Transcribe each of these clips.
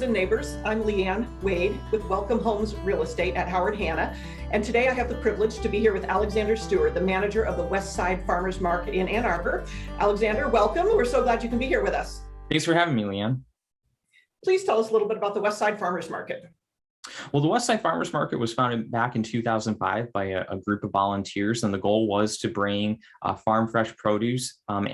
and neighbors. I'm Leanne Wade with Welcome Homes Real Estate at Howard Hanna. And today I have the privilege to be here with Alexander Stewart, the manager of the Westside Farmers Market in Ann Arbor. Alexander, welcome. We're so glad you can be here with us. Thanks for having me, Leanne. Please tell us a little bit about the Westside Farmers Market. Well, the Westside Farmers Market was founded back in 2005 by a group of volunteers, and the goal was to bring farm fresh produce and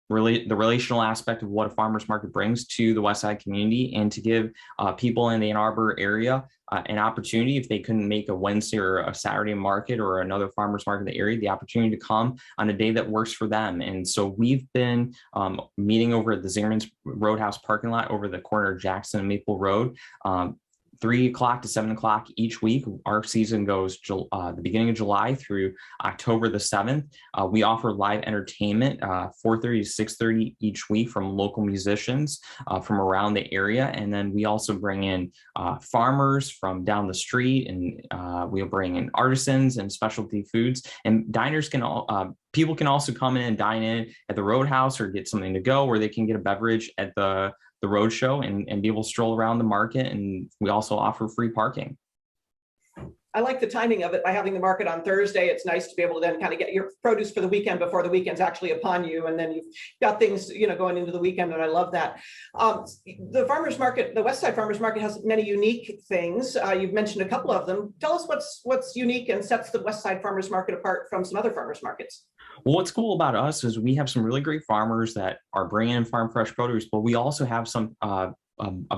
the relational aspect of what a farmer's market brings to the Westside community, and to give people in the Ann Arbor area an opportunity, if they couldn't make a Wednesday or a Saturday market or another farmer's market in the area, the opportunity to come on a day that works for them. And so we've been meeting over at the Zimmerman's Roadhouse parking lot over the corner of Jackson and Maple Road. 3 o'clock to 7 o'clock each week. Our season goes the beginning of July through October the 7th. We offer live entertainment 4:30 to 6:30 each week from local musicians from around the area. And then we also bring in farmers from down the street, and we'll bring in artisans and specialty foods. And diners can people can also come in and dine in at the Roadhouse or get something to go, where they can get a beverage at the roadshow and be able to stroll around the market. And we also offer free parking. I like the timing of it by having the market on Thursday. It's nice to be able to then kind of get your produce for the weekend before the weekend's actually upon you. And then you've got things, going into the weekend. And I love that. The farmers market, the Westside Farmers Market, has many unique things. You've mentioned a couple of them. Tell us what's unique and sets the Westside Farmers Market apart from some other farmers markets. Well, what's cool about us is we have some really great farmers that are bringing in farm fresh produce, but we also have some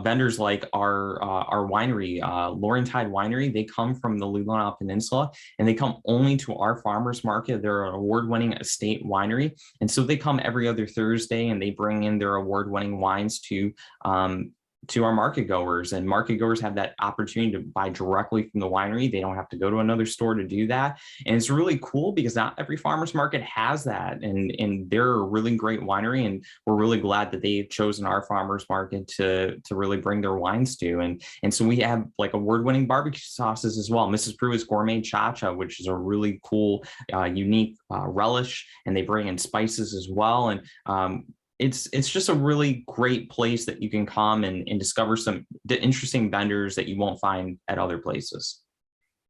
vendors like our winery, Laurentide Winery. They come from the Leelanau Peninsula, and they come only to our farmers market. They're an award-winning estate winery, and so they come every other Thursday, and they bring in their award-winning wines to our market goers, and market goers have that opportunity to buy directly from the winery. They don't have to go to another store to do that. And it's really cool because not every farmer's market has that. And they're a really great winery, and we're really glad that they've chosen our farmer's market to really bring their wines to. And so we have like award-winning barbecue sauces as well. Mrs. Pruitt's Gourmet Cha-Cha, which is a really cool, unique relish, and they bring in spices as well. And it's just a really great place that you can come and discover some interesting vendors that you won't find at other places.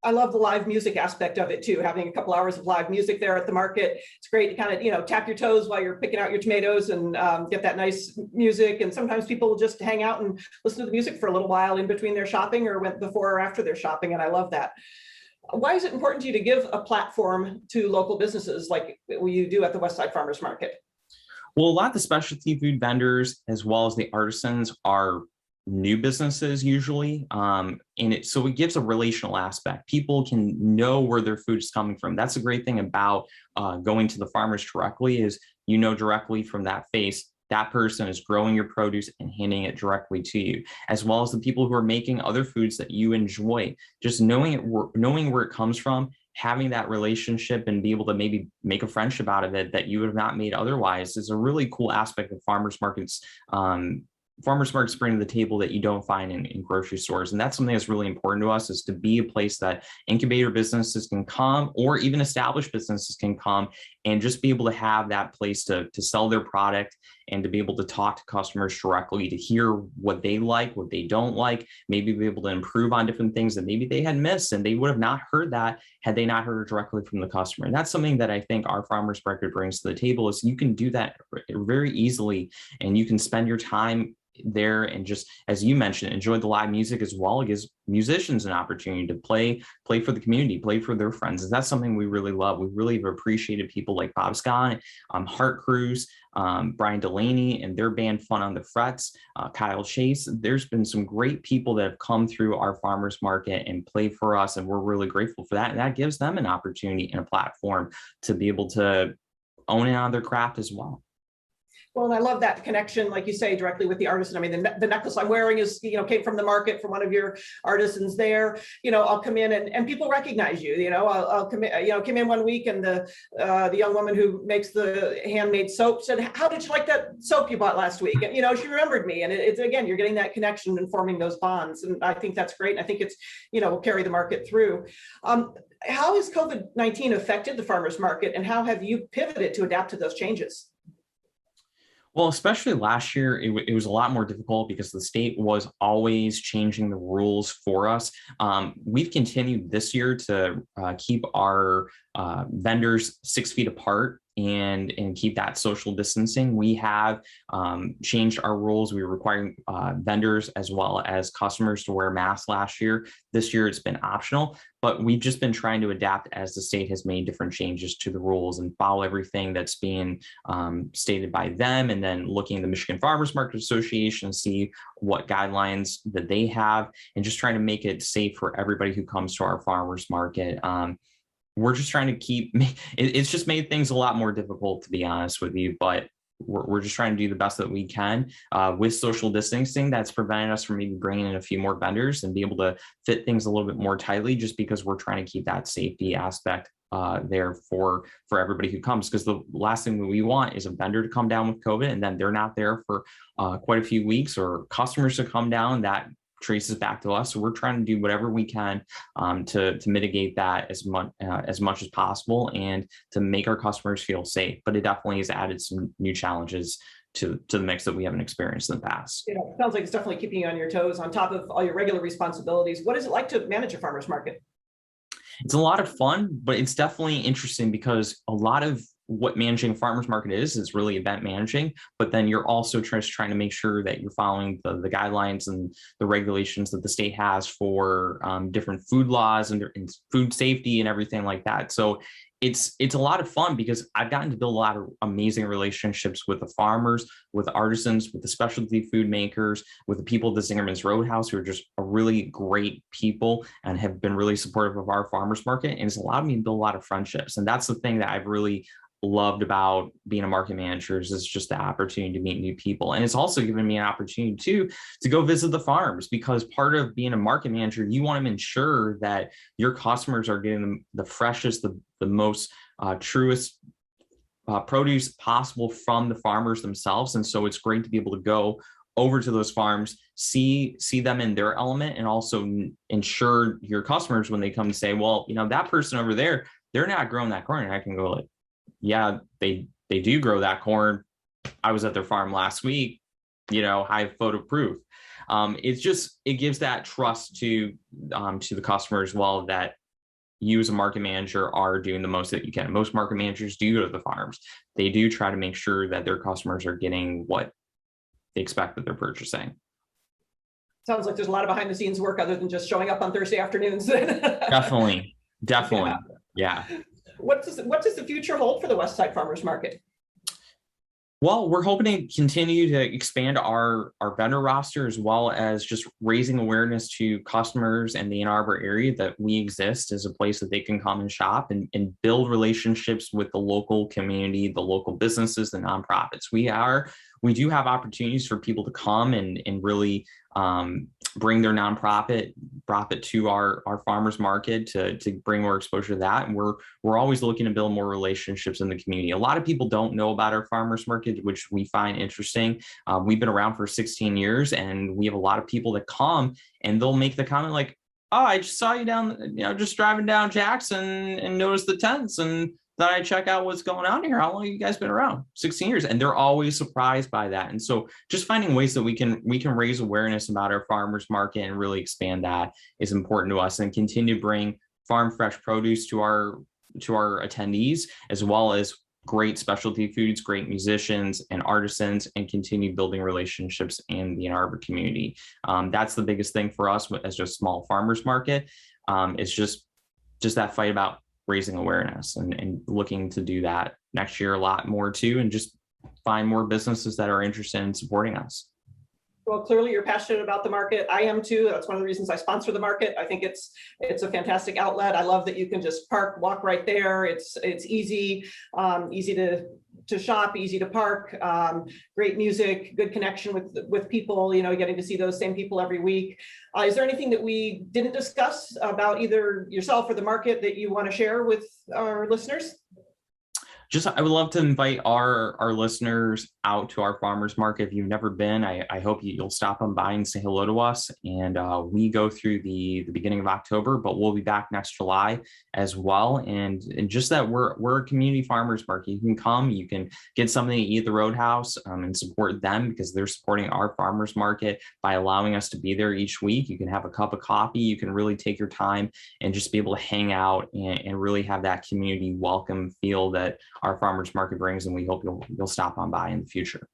I love the live music aspect of it too. Having a couple hours of live music there at the market. It's great to kind of, tap your toes while you're picking out your tomatoes and get that nice music. And sometimes people will just hang out and listen to the music for a little while in between their shopping or before or after their shopping. And I love that. Why is it important to you to give a platform to local businesses like you do at the Westside Farmers Market? Well, a lot of the specialty food vendors, as well as the artisans, are new businesses usually. So it gives a relational aspect. People can know where their food is coming from. That's a great thing about going to the farmers directly, is directly from that face, that person is growing your produce and handing it directly to you, as well as the people who are making other foods that you enjoy. Just knowing where it comes from, having that relationship and be able to maybe make a friendship out of it that you would have not made otherwise, is a really cool aspect of farmers markets. Farmers markets bring to the table that you don't find in grocery stores. And that's something that's really important to us, is to be a place that incubator businesses can come, or even established businesses can come, and just be able to have that place to sell their product, and to be able to talk to customers directly, to hear what they like, what they don't like, maybe be able to improve on different things that maybe they had missed, and they would have not heard that had they not heard it directly from the customer. And that's something that I think our farmers market brings to the table, is you can do that very easily, and you can spend your time there and just, as you mentioned, enjoy the live music, as well. It gives musicians an opportunity to play for the community, play for their friends. And that's something we really love. We really have appreciated people like Bob Scott, Heart Cruise, Brian Delaney and their band Fun on the Frets, Kyle Chase. There's been some great people that have come through our farmers market and played for us, and we're really grateful for that. And that gives them an opportunity and a platform to be able to own it on their craft as well. Well, and I love that connection, like you say, directly with the artisan. I mean, the necklace I'm wearing is, came from the market, from one of your artisans there. I'll come in and people recognize you. I'll come in, came in one week, and the young woman who makes the handmade soap said, "How did you like that soap you bought last week?" And she remembered me. And it's, again, you're getting that connection and forming those bonds. And I think that's great. And I think it's, will carry the market through. How has COVID-19 affected the farmers market, and how have you pivoted to adapt to those changes? Well, especially last year, it was a lot more difficult because the state was always changing the rules for us. We've continued this year to keep our vendors 6 feet apart and keep that social distancing. We have changed our rules. We were requiring vendors as well as customers to wear masks last year. This year, it's been optional, but we've just been trying to adapt as the state has made different changes to the rules and follow everything that's being stated by them, and then looking at the Michigan Farmers Market Association, see what guidelines that they have, and just trying to make it safe for everybody who comes to our farmers market. We're just trying to keep, it's just made things a lot more difficult, to be honest with you, but we're just trying to do the best that we can with social distancing. That's prevented us from maybe bringing in a few more vendors and be able to fit things a little bit more tightly, just because we're trying to keep that safety aspect there for everybody who comes. Because the last thing that we want is a vendor to come down with COVID and then they're not there for quite a few weeks, or customers to come down that traces back to us. So we're trying to do whatever we can to mitigate that as much as possible, and to make our customers feel safe. But it definitely has added some new challenges to the mix that we haven't experienced in the past. Yeah, it sounds like it's definitely keeping you on your toes on top of all your regular responsibilities. What is it like to manage a farmer's market? It's a lot of fun, but it's definitely interesting because a lot of what managing a farmer's market is really event managing, but then you're also just trying to make sure that you're following the guidelines and the regulations that the state has for different food laws and food safety and everything like that. So it's a lot of fun because I've gotten to build a lot of amazing relationships with the farmers, with the artisans, with the specialty food makers, with the people at the Zingerman's Roadhouse, who are just a really great people and have been really supportive of our farmers market. And it's allowed me to build a lot of friendships. And that's the thing that I've really loved about being a market manager, is just the opportunity to meet new people. And it's also given me an opportunity to go visit the farms, because part of being a market manager, you want to ensure that your customers are getting the freshest, the most truest produce possible from the farmers themselves. And so it's great to be able to go over to those farms, see them in their element, and also ensure your customers, when they come and say, well, that person over there, they're not growing that corn. And I can go like, yeah, they do grow that corn. I was at their farm last week, I have photo proof. It gives that trust to the customer as well, that you as a market manager are doing the most that you can. Most market managers do go to the farms. They do try to make sure that their customers are getting what they expect that they're purchasing. Sounds like there's a lot of behind the scenes work other than just showing up on Thursday afternoons. Definitely. Yeah. What does the future hold for the Westside Farmers Market? Well, we're hoping to continue to expand our vendor roster, as well as just raising awareness to customers in the Ann Arbor area that we exist as a place that they can come and shop and build relationships with the local community, the local businesses, the nonprofits. We do have opportunities for people to come and really bring their nonprofit to our farmers market to bring more exposure to that. And we're always looking to build more relationships in the community. A lot of people don't know about our farmers market, which we find interesting. We've been around for 16 years, and we have a lot of people that come and they'll make the comment like, oh, I just saw you down, just driving down Jackson and noticed the tents, and thought I'd check out what's going on here. How long have you guys been around? 16 years. And they're always surprised by that. And so just finding ways that we can raise awareness about our farmers market and really expand that is important to us, and continue to bring farm fresh produce to our attendees, as well as great specialty foods, great musicians and artisans, and continue building relationships in the Ann Arbor community. That's the biggest thing for us as just small farmers market. It's just that fight about raising awareness and looking to do that next year a lot more too, and just find more businesses that are interested in supporting us. Well, clearly you're passionate about the market. I am too. That's one of the reasons I sponsor the market. I think it's a fantastic outlet. I love that you can just walk right there. It's easy, easy to shop, easy to park, great music, good connection with people, getting to see those same people every week. Is there anything that we didn't discuss about either yourself or the market that you want to share with our listeners? I would love to invite our listeners out to our farmers market. If you've never been, I hope you'll stop on by and say hello to us. And we go through the beginning of October, but we'll be back next July as well. And just that we're a community farmers market. You can come, you can get something to eat at the Roadhouse, and support them because they're supporting our farmers market by allowing us to be there each week. You can have a cup of coffee. You can really take your time and just be able to hang out and really have that community welcome feel that our farmers market brings, and we hope you'll stop on by in the future.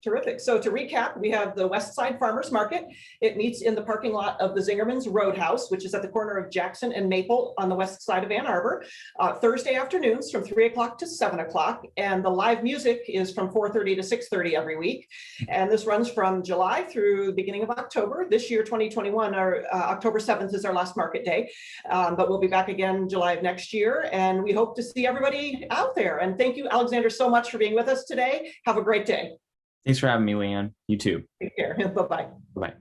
Terrific. So to recap, we have the Westside Farmers Market. It meets in the parking lot of the Zingerman's Roadhouse, which is at the corner of Jackson and Maple on the west side of Ann Arbor, Thursday afternoons from 3 o'clock to 7 o'clock. And the live music is from 4:30 to 6:30 every week. And this runs from July through the beginning of October. This year, 2021, October 7th is our last market day. But we'll be back again July of next year. And we hope to see everybody out there. And thank you, Alexander, so much for being with us today. Have a great day. Thanks for having me, Leanne. You too. Take care. Bye-bye. Bye.